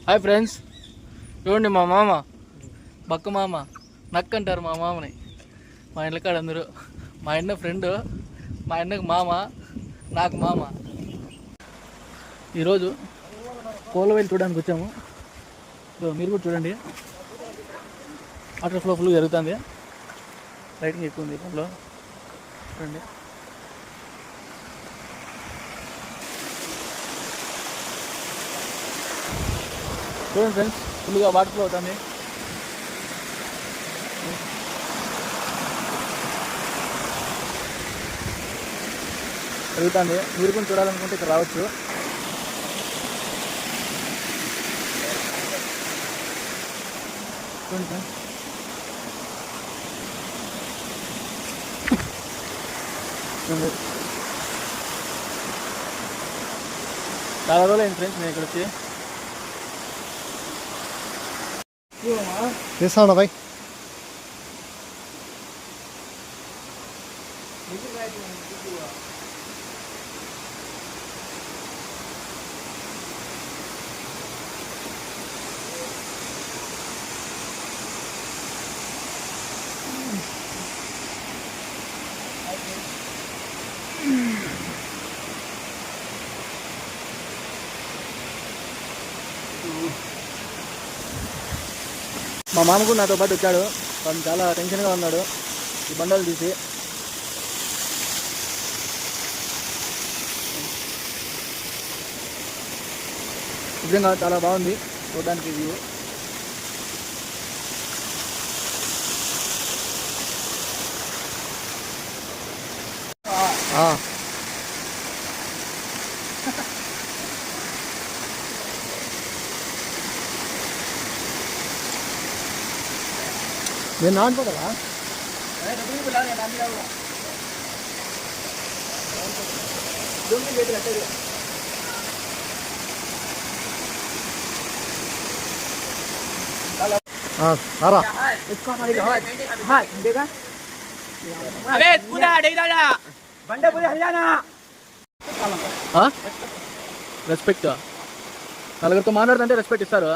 Hi friends, చూడండి మా మామ బక్క మామ నక్క అంటారు మా మామని. మా ఇంట్లకాడ అందరూ మా అన్న ఫ్రెండ్, మా అన్నకు మామ, నాకు మామ. ఈరోజు కోళ్ళవేలు చూడడానికి వచ్చాము. మీరు కూడా చూడండి, వాటర్ ఫ్లో ఫుల్ జరుగుతుంది. లైటింగ్ ఎక్కువ ఉంది దాంట్లో చూడండి. చూడండి ఫ్రెండ్స్, ఫుల్గా వాటర్ ఫ్లో అవుతుంది. జరుగుతుంది. మీరు కూడా చూడాలనుకుంటే ఇక్కడ రావచ్చు. చూడండి ఫ్రెండ్స్, చాలా రోజులు అయింది ఫ్రెండ్స్ నేను ఇక్కడ వచ్చి. తీసాను భాయ్. మా మామ కూడా నాతో పాటు వచ్చాడు. తను చాలా టెన్షన్గా ఉన్నాడు ఈ బండలు తీసి. నిజంగా చాలా బాగుంది చూడడానికి వ్యూ. నేను నాటుకోగలా సారా రెస్పెక్ట్, నలుగురితో మాట్లాడుతుంటే రెస్పెక్ట్ ఇస్తారు.